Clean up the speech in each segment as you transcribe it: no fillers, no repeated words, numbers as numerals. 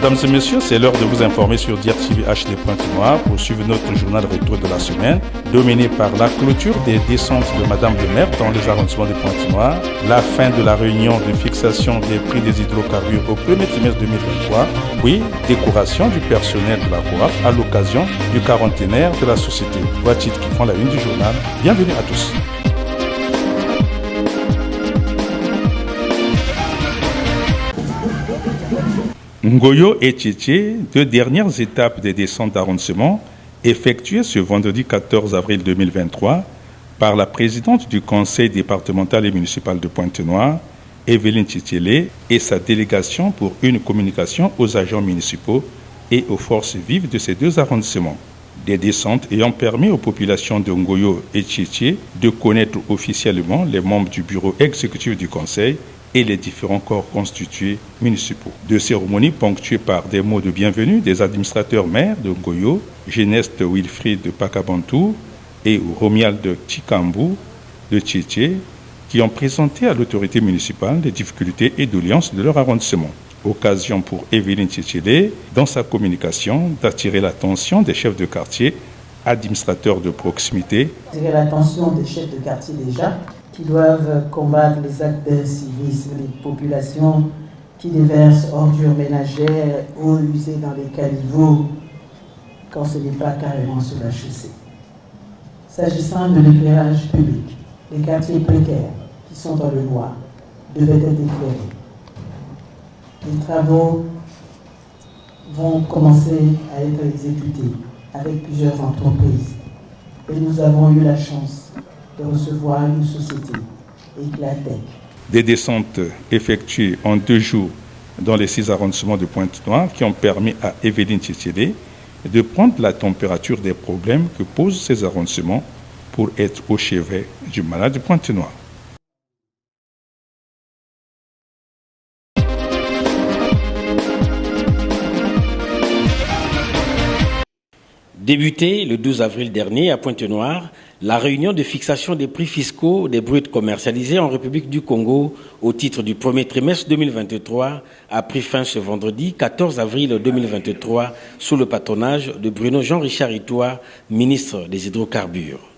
Mesdames et messieurs, c'est l'heure de vous informer sur DIRTV HD Pointe-Noire pour suivre notre journal retour de la semaine, dominé par la clôture des descentes de Madame le maire dans les arrondissements de Pointe-Noire, la fin de la réunion de fixation des prix des hydrocarbures au premier trimestre 2023, puis décoration du personnel de la COAF à l'occasion du quarantenaire de la société. Trois titres qui font la une du journal. Bienvenue à tous. Ngoyo et Tchétché, deux dernières étapes des descentes d'arrondissement effectuées ce vendredi 14 avril 2023 par la présidente du conseil départemental et municipal de Pointe-Noire, Evelyne Tchétchélé, et sa délégation pour une communication aux agents municipaux et aux forces vives de ces deux arrondissements. Des descentes ayant permis aux populations de Ngoyo et Tchétché de connaître officiellement les membres du bureau exécutif du conseil et les différents corps constitués municipaux. Deux cérémonies ponctuées par des mots de bienvenue des administrateurs maires de Ngoyo, Geneste Wilfried de Pakabantou et Romial de Chikambu de Tchétché, qui ont présenté à l'autorité municipale les difficultés et doléances de leur arrondissement. Occasion pour Evelyne Tchétchélé, dans sa communication, d'attirer l'attention des chefs de quartier, administrateurs de proximité. Attirer l'attention des chefs de quartier déjà, qui doivent combattre les actes d'incivisme des populations qui déversent ordures ménagères ou usées dans les caniveaux quand ce n'est pas carrément sur la chaussée. S'agissant de l'éclairage public, les quartiers précaires qui sont dans le noir devaient être éclairés. Les travaux vont commencer à être exécutés avec plusieurs entreprises et nous avons eu la chance de recevoir une société, Eclatec. Des descentes effectuées en 2 jours dans les 6 arrondissements de Pointe-Noire qui ont permis à Evelyne Tchétchélé de prendre la température des problèmes que posent ces arrondissements pour être au chevet du malade de Pointe-Noire. Débuté le 12 avril dernier à Pointe-Noire, la réunion de fixation des prix fiscaux des bruts commercialisés en République du Congo au titre du premier trimestre 2023 a pris fin ce vendredi 14 avril 2023 sous le patronage de Bruno Jean-Richard Itoa, ministre des Hydrocarbures.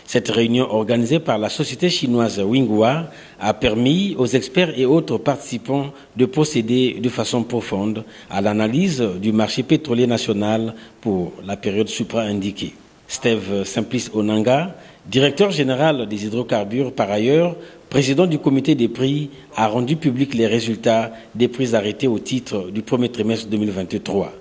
Cette réunion organisée par la société chinoise Winghua a permis aux experts et autres participants de procéder de façon profonde à l'analyse du marché pétrolier national pour la période supra-indiquée. Steve Simplice Onanga, directeur général des hydrocarbures par ailleurs, président du comité des prix, a rendu public les résultats des prix arrêtés au titre du premier trimestre 2023.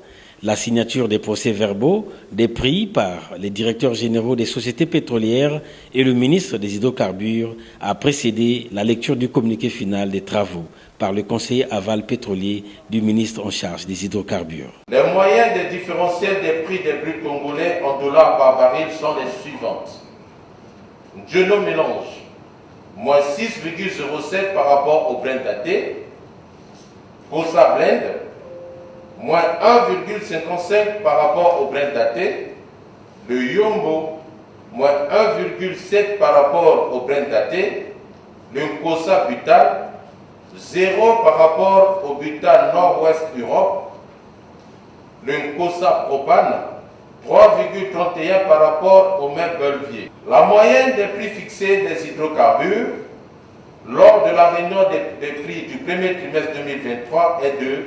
La signature des procès-verbaux des prix par les directeurs généraux des sociétés pétrolières et le ministre des hydrocarbures a précédé la lecture du communiqué final des travaux par le conseiller aval pétrolier du ministre en charge des hydrocarbures. Les moyens des différentiels des prix des bruts congolais en dollars par baril sont les suivantes. Djono Mélange, moins 6,07 par rapport au Brent daté. Kosa Blend, moins 1,55 par rapport au Brent daté. Le Yombo, moins 1,7 par rapport au Brent daté. Le Nkosa Butal, 0 par rapport au Butal Nord-Ouest Europe. Le Nkosa Propane, 3,31 par rapport au même Belvier. La moyenne des prix fixés des hydrocarbures lors de la réunion des prix du premier trimestre 2023 est de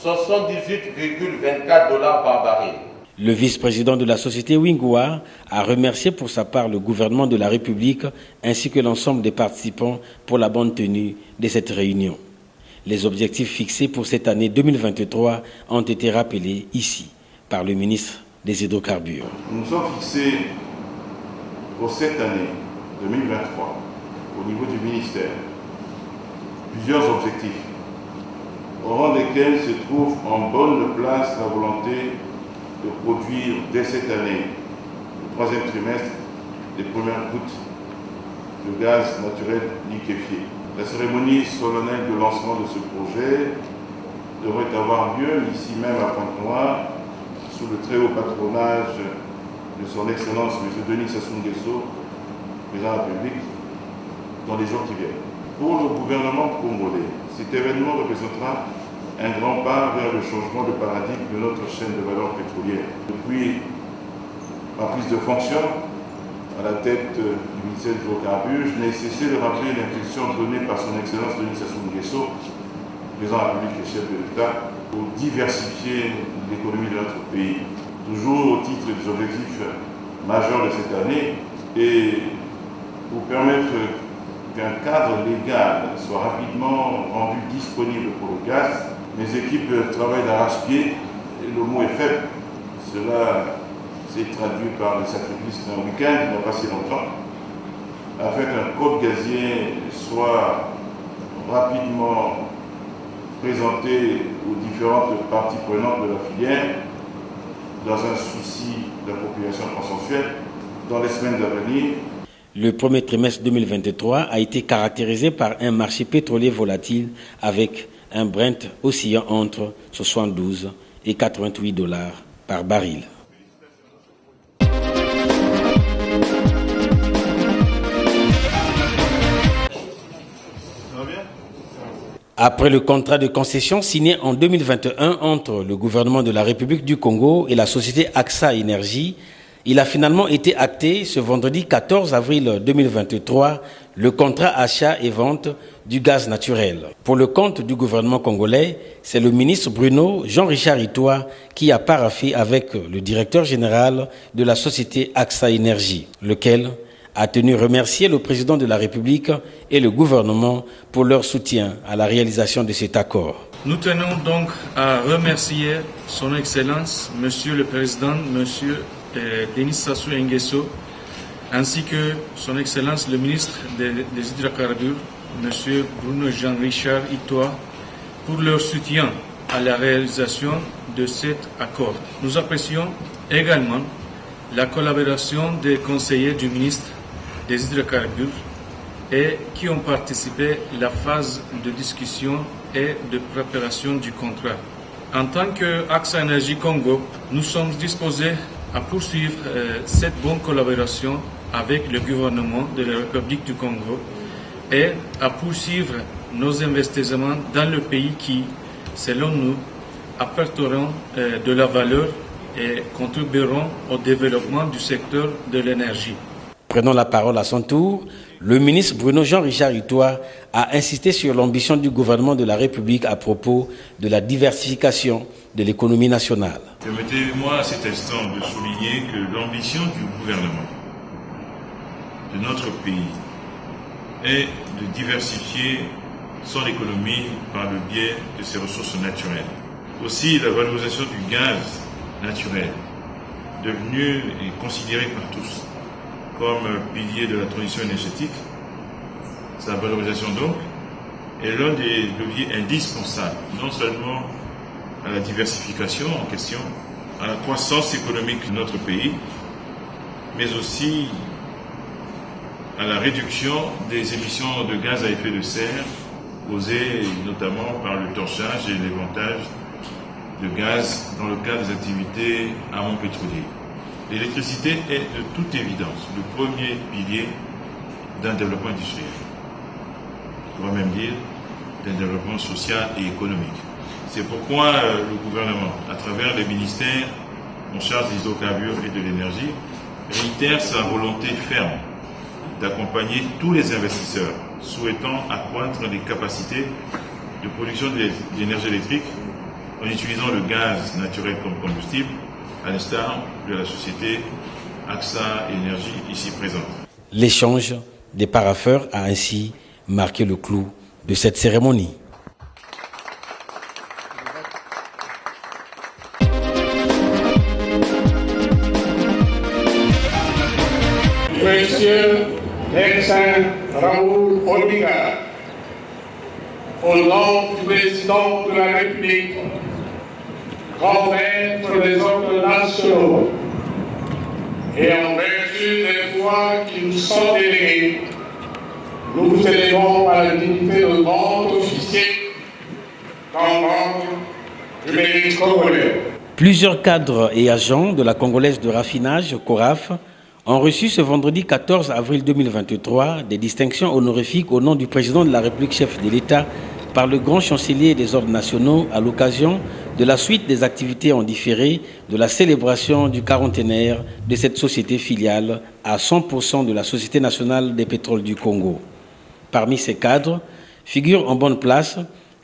78,24 dollars par baril. Le vice-président de la société Winghua a remercié pour sa part le gouvernement de la République ainsi que l'ensemble des participants pour la bonne tenue de cette réunion. Les objectifs fixés pour cette année 2023 ont été rappelés ici par le ministre des Hydrocarbures. Nous nous sommes fixés pour cette année 2023 au niveau du ministère plusieurs objectifs au rang desquels se trouve en bonne place la volonté de produire dès cette année, le 3e trimestre, les premières gouttes de gaz naturel liquéfié. La cérémonie solennelle de lancement de ce projet devrait avoir lieu ici même à Pointe-Noire, sous le très haut patronage de son Excellence M. Denis Sassou Nguesso, président de la République, dans les jours qui viennent. Pour le gouvernement congolais, cet événement représentera un grand pas vers le changement de paradigme de notre chaîne de valeur pétrolière. Depuis ma prise de fonction à la tête du ministère des Hydrocarbures, je n'ai cessé de rappeler l'impulsion donnée par son Excellence Denis Sassou Nguesso, président de la République et chef de l'État, pour diversifier l'économie de notre pays, toujours au titre des objectifs majeurs de cette année et pour permettre qu'un cadre légal soit rapidement rendu disponible pour le gaz. Mes équipes travaillent d'arrache-pied et le mot est faible. Cela s'est traduit par le sacrifice d'un week-end, il n'y a pas si longtemps, afin qu'un code gazier soit rapidement présenté aux différentes parties prenantes de la filière dans un souci d'appropriation consensuelle dans les semaines à venir. Le premier trimestre 2023 a été caractérisé par un marché pétrolier volatile avec un Brent oscillant entre 72 et 88 $ par baril. Après le contrat de concession signé en 2021 entre le gouvernement de la République du Congo et la société AXA Énergie, il a finalement été acté ce vendredi 14 avril 2023 le contrat achat et vente du gaz naturel. Pour le compte du gouvernement congolais, c'est le ministre Bruno Jean-Richard Itoa qui a paraphé avec le directeur général de la société AXA Énergie, lequel a tenu à remercier le président de la République et le gouvernement pour leur soutien à la réalisation de cet accord. Nous tenons donc à remercier son Excellence, Monsieur le Président, Monsieur Denis Sassou Nguesso, ainsi que son Excellence le ministre des Hydrocarbures, Monsieur Bruno Jean-Richard Itoa, pour leur soutien à la réalisation de cet accord. Nous apprécions également la collaboration des conseillers du ministre des Hydrocarbures et qui ont participé à la phase de discussion et de préparation du contrat. En tant qu'AXA Énergie Congo, nous sommes disposés à poursuivre cette bonne collaboration avec le gouvernement de la République du Congo et à poursuivre nos investissements dans le pays qui, selon nous, apporteront de la valeur et contribueront au développement du secteur de l'énergie. Prenant la parole à son tour, le ministre Bruno Jean-Richard Itoa a insisté sur l'ambition du gouvernement de la République à propos de la diversification de l'économie nationale. Permettez-moi à cet instant de souligner que l'ambition du gouvernement de notre pays est de diversifier son économie par le biais de ses ressources naturelles. Aussi, la valorisation du gaz naturel, devenu et considéré par tous comme pilier de la transition énergétique, sa valorisation donc est l'un des leviers indispensables, non seulement à la diversification en question, à la croissance économique de notre pays, mais aussi à la réduction des émissions de gaz à effet de serre causées notamment par le torchage et l'éventage de gaz dans le cadre des activités amont pétrolières. L'électricité est de toute évidence le premier pilier d'un développement industriel. On pourrait même dire d'un développement social et économique. C'est pourquoi le gouvernement, à travers les ministères en charge des hydrocarbures et de l'énergie, réitère sa volonté ferme d'accompagner tous les investisseurs souhaitant accroître les capacités de production d'énergie électrique en utilisant le gaz naturel comme combustible, à l'instar de la société AXA Énergie ici présente. L'échange des parapheurs a ainsi marqué le clou de cette cérémonie. Monsieur l'ex-saint Raoul Odinga, au nom du président de la République, grand maître des ordres nationaux, et en vertu des droits qui nous sont délégués, nous vous élevons à la dignité de grand officier dans l'ordre du mérite congolais. Plusieurs cadres et agents de la Congolaise de raffinage, CORAF, ont reçu ce vendredi 14 avril 2023 des distinctions honorifiques au nom du président de la République, chef de l'État, par le grand chancelier des ordres nationaux à l'occasion de la suite des activités en différé de la célébration du quarantenaire de cette société filiale à 100% de la Société nationale des pétroles du Congo. Parmi ces cadres figure en bonne place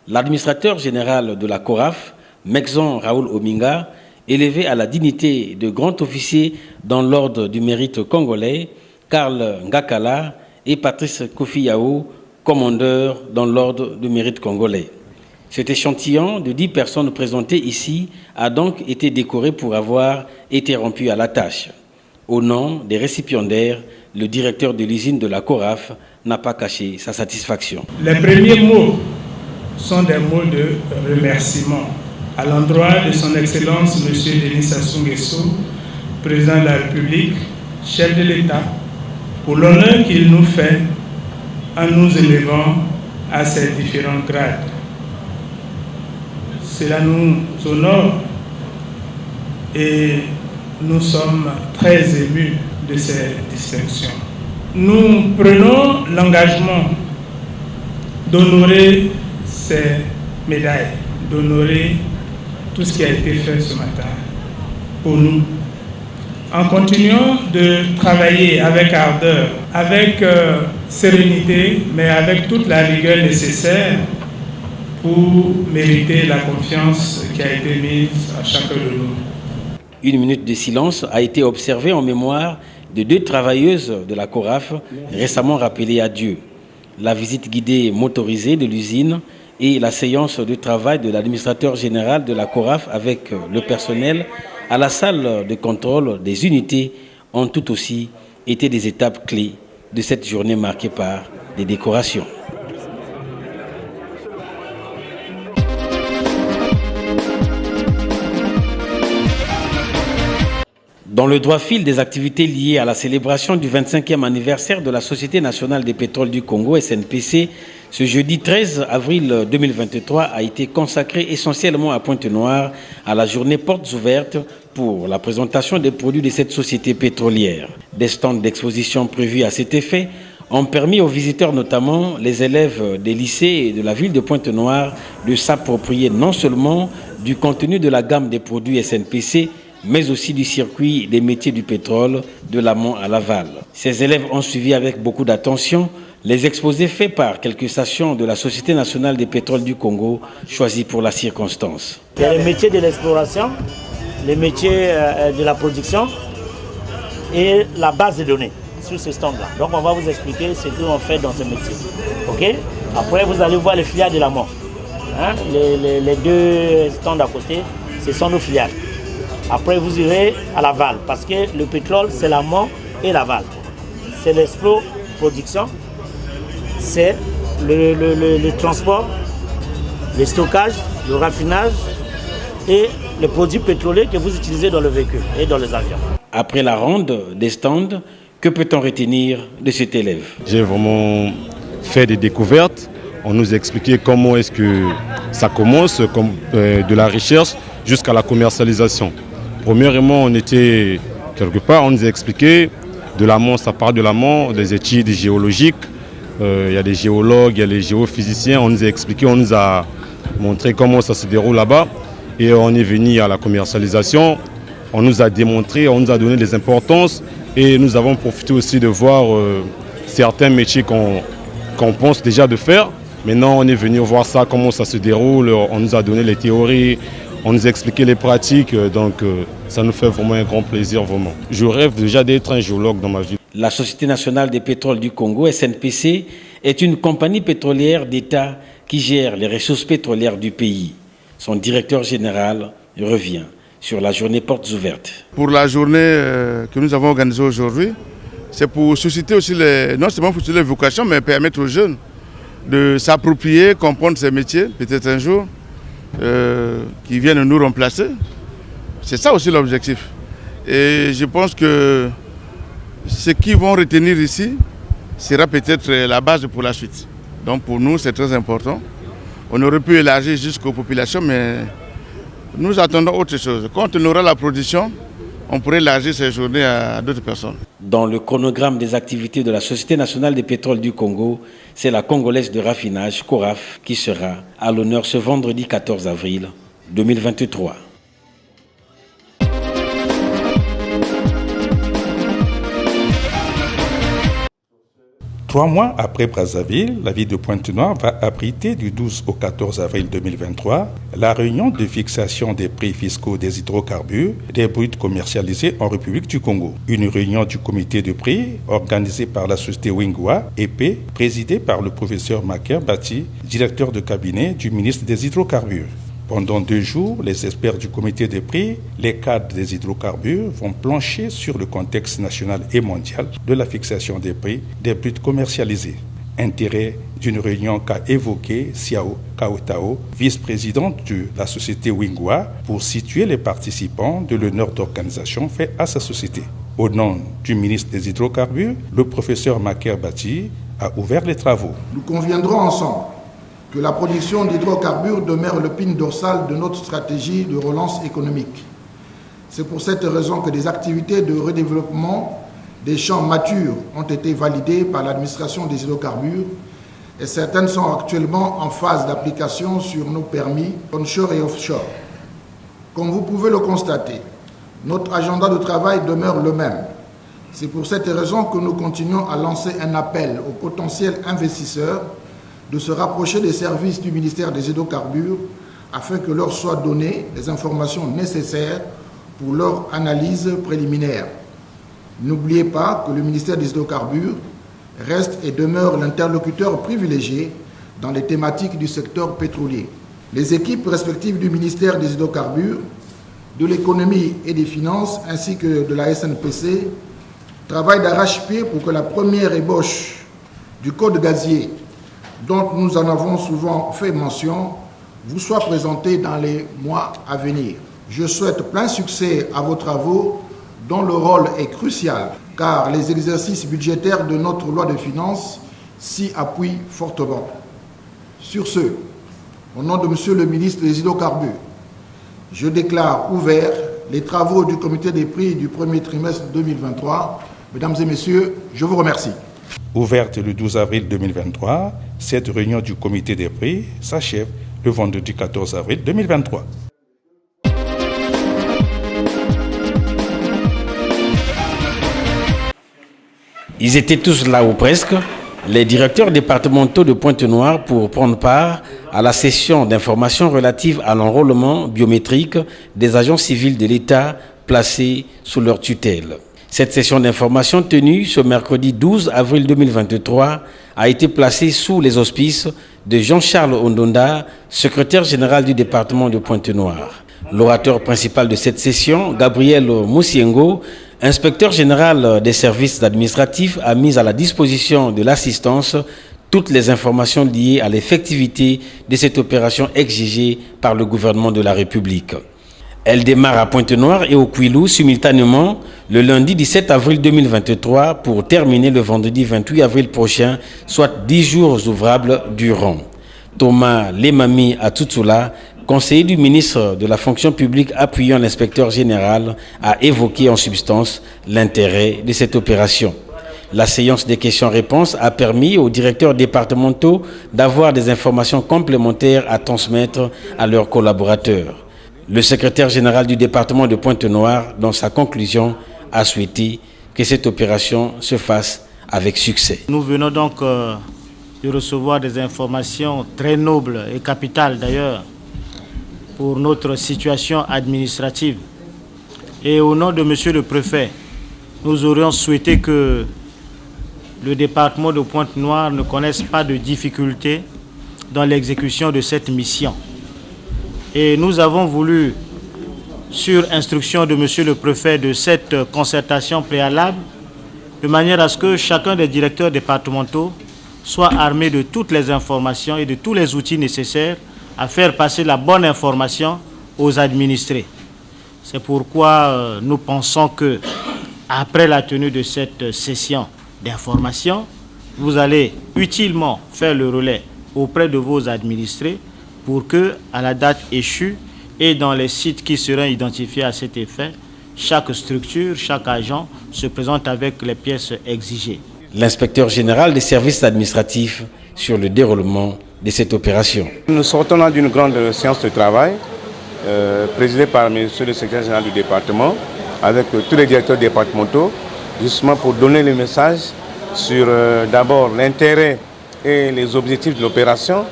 l'administrateur général de la CORAF, Mexon Raoul Ominga, élevé à la dignité de grand officier dans l'ordre du mérite congolais, Karl Ngakala et Patrice Kofi Yao, commandeur dans l'ordre du mérite congolais. Cet échantillon de 10 personnes présentées ici a donc été décoré pour avoir été rompu à la tâche. Au nom des récipiendaires, le directeur de l'usine de la CORAF n'a pas caché sa satisfaction. Les premiers mots sont des mots de remerciement à l'endroit de son Excellence M. Denis Sassou Nguesso, président de la République, chef de l'État, pour l'honneur qu'il nous fait en nous élevant à ces différents grades. Cela nous honore et nous sommes très émus de ces distinctions. Nous prenons l'engagement d'honorer ces médailles, d'honorer tout ce qui a été fait ce matin pour nous. En continuant de travailler avec ardeur, avec sérénité, mais avec toute la rigueur nécessaire pour mériter la confiance qui a été mise à chacun de nous. Une minute de silence a été observée en mémoire de 2 travailleuses de la CORAF récemment rappelées à Dieu. La visite guidée motorisée de l'usine et la séance de travail de l'administrateur général de la CORAF avec le personnel à la salle de contrôle des unités ont tout aussi été des étapes clés de cette journée marquée par des décorations. Dans le droit fil des activités liées à la célébration du 25e anniversaire de la Société nationale des pétroles du Congo, SNPC, ce jeudi 13 avril 2023 a été consacré essentiellement à Pointe-Noire à la journée portes ouvertes pour la présentation des produits de cette société pétrolière. Des stands d'exposition prévus à cet effet ont permis aux visiteurs, notamment les élèves des lycées et de la ville de Pointe-Noire, de s'approprier non seulement du contenu de la gamme des produits SNPC, mais aussi du circuit des métiers du pétrole, de l'amont à l'aval. Ces élèves ont suivi avec beaucoup d'attention les exposés faits par quelques stations de la Société nationale des pétroles du Congo, choisis pour la circonstance. Il y a les métiers de l'exploration, les métiers de la production et la base de données sur ce stand-là. Donc on va vous expliquer ce qu'on fait dans ce métier. Okay? Après, vous allez voir les filiales de l'amont. Hein? Les 2 stands à côté, ce sont nos filiales. Après, vous irez à l'aval, parce que le pétrole, c'est l'amont et l'aval. C'est l'explo-production, c'est le transport, le stockage, le raffinage et les produits pétroliers que vous utilisez dans le véhicule et dans les avions. Après la ronde des stands, que peut-on retenir de cet élève? J'ai vraiment fait des découvertes. On nous a expliqué comment est-ce que ça commence, de la recherche jusqu'à la commercialisation. Premièrement, on était quelque part, on nous a expliqué de l'amont, ça part de l'amont, des études géologiques. Il y a des géologues, il y a les géophysiciens. On nous a expliqué, on nous a montré comment ça se déroule là-bas. Et on est venu à la commercialisation. On nous a démontré, on nous a donné des importances. Et nous avons profité aussi de voir certains métiers qu'on pense déjà de faire. Maintenant, on est venu voir ça, comment ça se déroule. On nous a donné les théories. On nous a expliqué les pratiques, donc ça nous fait vraiment un grand plaisir, vraiment. Je rêve déjà d'être un géologue dans ma vie. La Société nationale des pétroles du Congo, SNPC, est une compagnie pétrolière d'État qui gère les ressources pétrolières du pays. Son directeur général revient sur la journée portes ouvertes. Pour la journée que nous avons organisée aujourd'hui, c'est pour susciter aussi, non seulement pour susciter les vocations, mais permettre aux jeunes de s'approprier, comprendre ces métiers, peut-être un jour. Qui viennent nous remplacer. C'est ça aussi l'objectif. Et je pense que ce qu'ils vont retenir ici sera peut-être la base pour la suite. Donc pour nous, c'est très important. On aurait pu élargir jusqu'aux populations, mais nous attendons autre chose. Quand on aura la production, on pourrait élargir ces journées à d'autres personnes. Dans le chronogramme des activités de la Société nationale des pétroles du Congo, c'est la Congolaise de raffinage, CORAF, qui sera à l'honneur ce vendredi 14 avril 2023. Trois mois après Brazzaville, la ville de Pointe-Noire va abriter du 12 au 14 avril 2023 la réunion de fixation des prix fiscaux des hydrocarbures des bruts commercialisés en République du Congo. Une réunion du comité de prix organisée par la société Wingwa EP, présidée par le professeur Maker Bati, directeur de cabinet du ministre des hydrocarbures. Pendant 2 jours, les experts du comité des prix, les cadres des hydrocarbures, vont plancher sur le contexte national et mondial de la fixation des prix des bruts commercialisés. Intérêt d'une réunion qu'a évoqué Siao Kaotao, vice-présidente de la société Wingwa, pour situer les participants de l'honneur d'organisation fait à sa société. Au nom du ministre des hydrocarbures, le professeur Maker Bati a ouvert les travaux. Nous conviendrons ensemble que la production d'hydrocarbures demeure le pin dorsal de notre stratégie de relance économique. C'est pour cette raison que des activités de redéveloppement des champs matures ont été validées par l'administration des hydrocarbures et certaines sont actuellement en phase d'application sur nos permis onshore et offshore. Comme vous pouvez le constater, notre agenda de travail demeure le même. C'est pour cette raison que nous continuons à lancer un appel aux potentiels investisseurs de se rapprocher des services du ministère des hydrocarbures afin que leur soient données les informations nécessaires pour leur analyse préliminaire. N'oubliez pas que le ministère des hydrocarbures reste et demeure l'interlocuteur privilégié dans les thématiques du secteur pétrolier. Les équipes respectives du ministère des hydrocarbures, de l'économie et des finances ainsi que de la SNPC travaillent d'arrache-pied pour que la première ébauche du code gazier dont nous en avons souvent fait mention, vous soit présentée dans les mois à venir. Je souhaite plein succès à vos travaux dont le rôle est crucial car les exercices budgétaires de notre loi de finances s'y appuient fortement. Sur ce, au nom de Monsieur le ministre des Hydrocarbures, je déclare ouverts les travaux du comité des prix du premier trimestre 2023. Mesdames et messieurs, je vous remercie. Ouverte le 12 avril 2023, cette réunion du comité des prix s'achève le vendredi 14 avril 2023. Ils étaient tous là ou presque, les directeurs départementaux de Pointe-Noire pour prendre part à la session d'information relative à l'enrôlement biométrique des agents civils de l'État placés sous leur tutelle. Cette session d'information tenue ce mercredi 12 avril 2023 a été placée sous les auspices de Jean-Charles Ondonda, secrétaire général du département de Pointe-Noire. L'orateur principal de cette session, Gabriel Moussiengo, inspecteur général des services administratifs, a mis à la disposition de l'assistance toutes les informations liées à l'effectivité de cette opération exigée par le gouvernement de la République. Elle démarre à Pointe-Noire et au Kouilou simultanément le lundi 17 avril 2023 pour terminer le vendredi 28 avril prochain, soit 10 jours ouvrables durant. Thomas Lemami Atutsula, conseiller du ministre de la fonction publique appuyant l'inspecteur général, a évoqué en substance l'intérêt de cette opération. La séance des questions-réponses a permis aux directeurs départementaux d'avoir des informations complémentaires à transmettre à leurs collaborateurs. Le secrétaire général du département de Pointe-Noire, dans sa conclusion, a souhaité que cette opération se fasse avec succès. Nous venons donc de recevoir des informations très nobles et capitales d'ailleurs pour notre situation administrative. Et au nom de Monsieur le Préfet, nous aurions souhaité que le département de Pointe-Noire ne connaisse pas de difficultés dans l'exécution de cette mission. Et nous avons voulu, sur instruction de Monsieur le Préfet, de cette concertation préalable, de manière à ce que chacun des directeurs départementaux soit armé de toutes les informations et de tous les outils nécessaires à faire passer la bonne information aux administrés. C'est pourquoi nous pensons que, après la tenue de cette session d'information, vous allez utilement faire le relais auprès de vos administrés pour que, à la date échue et dans les sites qui seront identifiés à cet effet, chaque structure, chaque agent se présente avec les pièces exigées. L'inspecteur général des services administratifs sur le déroulement de cette opération. Nous sortons là d'une grande séance de travail présidée par monsieur le secrétaire général du département avec tous les directeurs départementaux, justement pour donner le message sur d'abord l'intérêt et les objectifs de l'opération,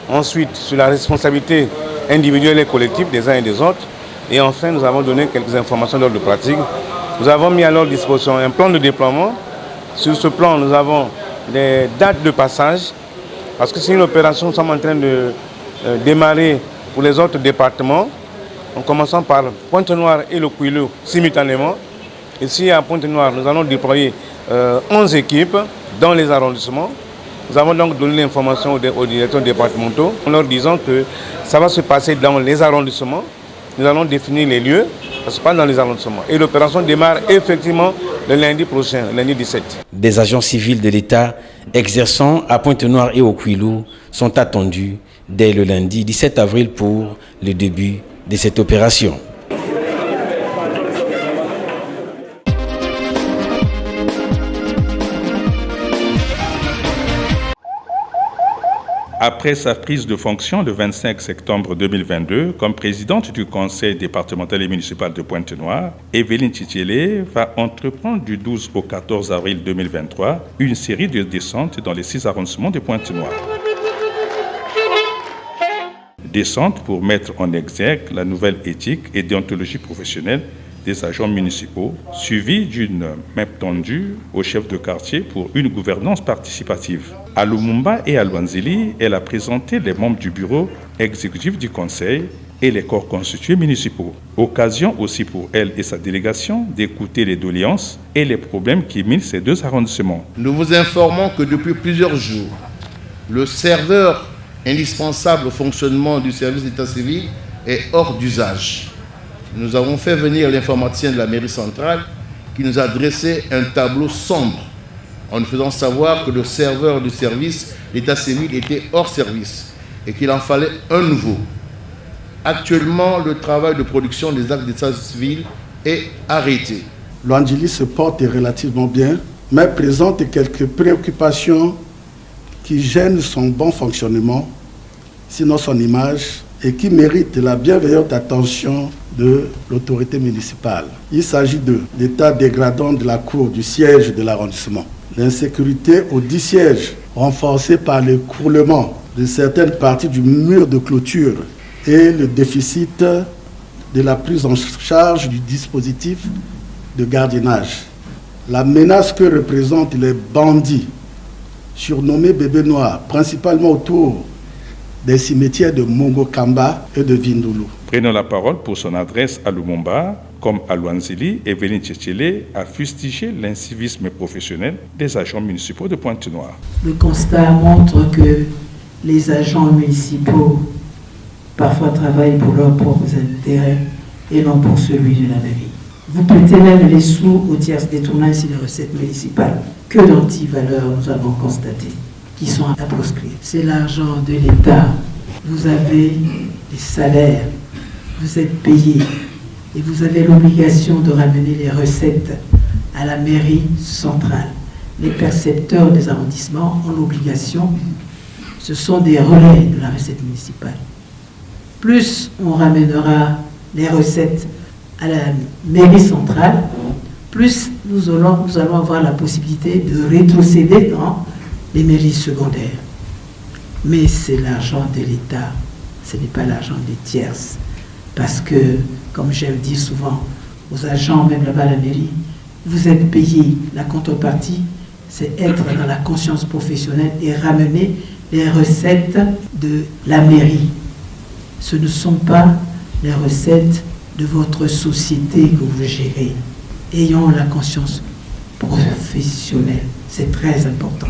ensuite sur la responsabilité individuelle et collective des uns et des autres, et enfin nous avons donné quelques informations d'ordre pratique. Nous avons mis à leur disposition un plan de déploiement. Sur ce plan, nous avons des dates de passage, parce que c'est une opération que nous sommes en train de démarrer pour les autres départements, en commençant par Pointe-Noire et le Kouilou simultanément. Ici à Pointe-Noire, nous allons déployer 11 équipes dans les arrondissements. Nous avons donc donné l'information aux directeurs départementaux en leur disant que ça va se passer dans les arrondissements. Nous allons définir les lieux, ça se passe dans les arrondissements. Et l'opération démarre effectivement le lundi prochain, lundi 17. Des agents civils de l'État exerçant à Pointe-Noire et au Kouilou sont attendus dès le lundi 17 avril pour le début de cette opération. Après sa prise de fonction le 25 septembre 2022 comme présidente du conseil départemental et municipal de Pointe-Noire, Evelyne Tchitchélé va entreprendre du 12 au 14 avril 2023 une série de descentes dans les 6 arrondissements de Pointe-Noire. Descente pour mettre en exergue la nouvelle éthique et déontologie professionnelle des agents municipaux, suivi d'une main tendue au chef de quartier pour une gouvernance participative. À Lumumba et à Luanzili, elle a présenté les membres du bureau exécutif du conseil et les corps constitués municipaux. Occasion aussi pour elle et sa délégation d'écouter les doléances et les problèmes qui minent ces 2 arrondissements. Nous vous informons que depuis plusieurs jours, le serveur indispensable au fonctionnement du service d'état civil est hors d'usage. Nous avons fait venir l'informaticien de la mairie centrale qui nous a dressé un tableau sombre en nous faisant savoir que le serveur du service d'état civil était hors service et qu'il en fallait un nouveau. Actuellement, le travail de production des actes d'état civil est arrêté. Luanzili se porte relativement bien, mais présente quelques préoccupations qui gênent son bon fonctionnement, sinon son image, et qui méritent la bienveillante attention de l'autorité municipale. Il s'agit de l'état dégradant de la cour du siège de l'arrondissement, l'insécurité aux 10 sièges, renforcée par l'écroulement de certaines parties du mur de clôture et le déficit de la prise en charge du dispositif de gardiennage. La menace que représentent les bandits, surnommés bébés noirs, principalement autour des cimetières de Mongokamba et de Vindoulou. Prenant la parole pour son adresse à Lumumba, comme à Luanzili, Evelyne Tchitchélé a fustigé l'incivisme professionnel des agents municipaux de Pointe-Noire. Le constat montre que les agents municipaux parfois travaillent pour leurs propres intérêts et non pour celui de la mairie. Vous prêtez même les sous aux tiers détournant ainsi les recettes municipales. Que d'antivaleurs nous avons constaté qui sont à proscrire. C'est l'argent de l'État. Vous avez des salaires, vous êtes payé et vous avez l'obligation de ramener les recettes à la mairie centrale. Les percepteurs des arrondissements ont l'obligation, ce sont des relais de la recette municipale. Plus on ramènera les recettes à la mairie centrale, plus nous allons avoir la possibilité de rétrocéder dans les mairies secondaires. Mais c'est l'argent de l'État, ce n'est pas l'argent des tierces. Parce que, comme j'aime dire souvent aux agents, même là-bas à la mairie, vous êtes payé. La contrepartie, c'est être dans la conscience professionnelle et ramener les recettes de la mairie. Ce ne sont pas les recettes de votre société que vous gérez. Ayons la conscience professionnelle, c'est très important.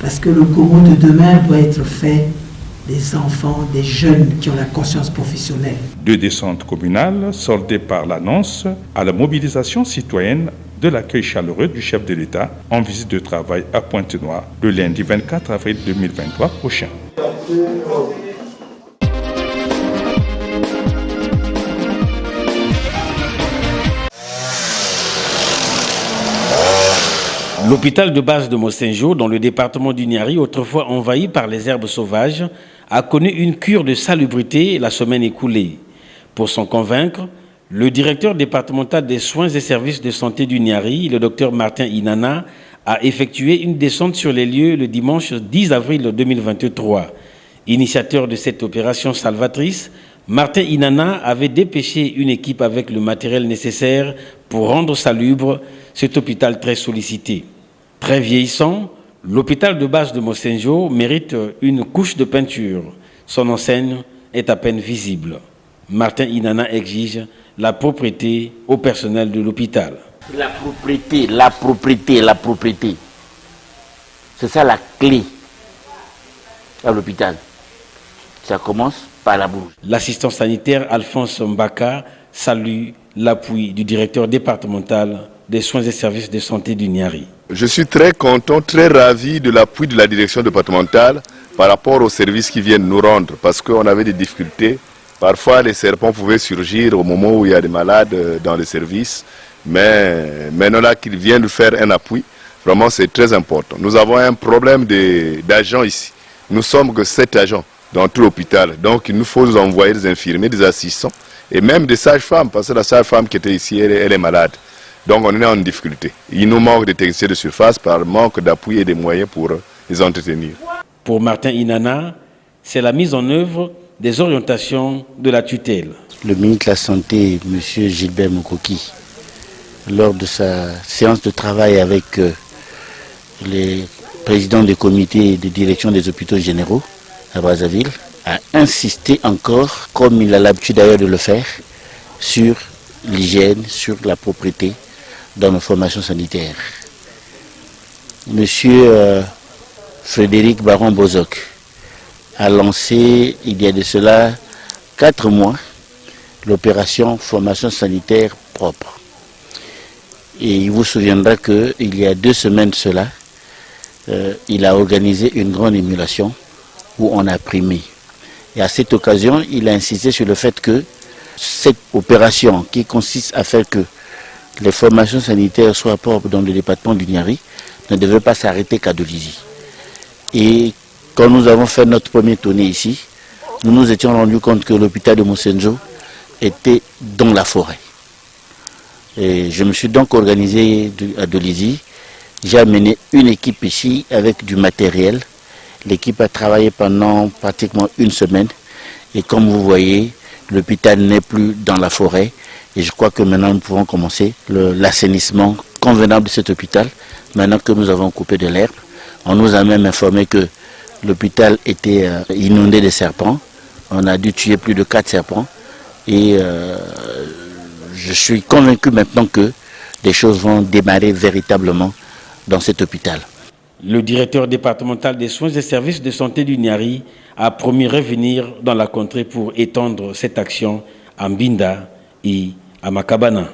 Parce que le Congo de demain doit être fait des enfants, des jeunes qui ont la conscience professionnelle. 2 descentes communales soldées par l'annonce à la mobilisation citoyenne de l'accueil chaleureux du chef de l'État en visite de travail à Pointe-Noire le lundi 24 avril 2023 prochain. L'hôpital de base de Mossenjo, dans le département du Niari, autrefois envahi par les herbes sauvages, a connu une cure de salubrité la semaine écoulée. Pour s'en convaincre, le directeur départemental des soins et services de santé du Niari, le docteur Martin Inana, a effectué une descente sur les lieux le dimanche 10 avril 2023. Initiateur de cette opération salvatrice, Martin Inana avait dépêché une équipe avec le matériel nécessaire pour rendre salubre cet hôpital très sollicité. Très vieillissant, l'hôpital de base de Mossenjo mérite une couche de peinture. Son enseigne est à peine visible. Martin Inana exige la propriété au personnel de l'hôpital. La propriété. C'est ça la clé à l'hôpital. Ça commence par la bouche. L'assistant sanitaire Alphonse Mbaka salue l'appui du directeur départemental des soins et services de santé du Niari. Je suis très content, très ravi de l'appui de la direction départementale par rapport aux services qui viennent nous rendre, parce qu'on avait des difficultés. Parfois, les serpents pouvaient surgir au moment où il y a des malades dans les services, mais maintenant là qu'ils viennent faire un appui, vraiment c'est très important. Nous avons un problème d'agents ici. Nous sommes que 7 agents dans tout l'hôpital, donc il nous faut nous envoyer des infirmiers, des assistants et même des sages-femmes, parce que la sage-femme qui était ici, elle est malade. Donc on est en difficulté. Il nous manque des techniciens de surface par manque d'appui et des moyens pour les entretenir. Pour Martin Inana, c'est la mise en œuvre des orientations de la tutelle. Le ministre de la Santé, M. Gilbert Mokoki, lors de sa séance de travail avec les présidents des comités de direction des hôpitaux généraux à Brazzaville, a insisté encore, comme il a l'habitude d'ailleurs de le faire, sur l'hygiène, sur la propreté dans nos formations sanitaires. Monsieur Frédéric Baron-Bozoc a lancé, il y a de cela 4 mois, l'opération formation sanitaire propre. Et il vous souviendra qu'il y a 2 semaines de cela, il a organisé une grande émulation où on a primé. Et à cette occasion, il a insisté sur le fait que cette opération qui consiste à faire que les formations sanitaires soient propres dans le département du Niari ne devait pas s'arrêter qu'à Dolisie. Et quand nous avons fait notre premier tournée ici, nous nous étions rendus compte que l'hôpital de Mossenjo était dans la forêt. Et je me suis donc organisé à Dolisie. J'ai amené une équipe ici avec du matériel. L'équipe a travaillé pendant pratiquement 1 semaine. Et comme vous voyez, l'hôpital n'est plus dans la forêt. Et je crois que maintenant nous pouvons commencer l'assainissement convenable de cet hôpital. Maintenant que nous avons coupé de l'herbe, on nous a même informé que l'hôpital était inondé de serpents. On a dû tuer plus de 4 serpents. Et je suis convaincu maintenant que les choses vont démarrer véritablement dans cet hôpital. Le directeur départemental des soins et services de santé du Niari a promis revenir dans la contrée pour étendre cette action à Mbinda et à Makabana.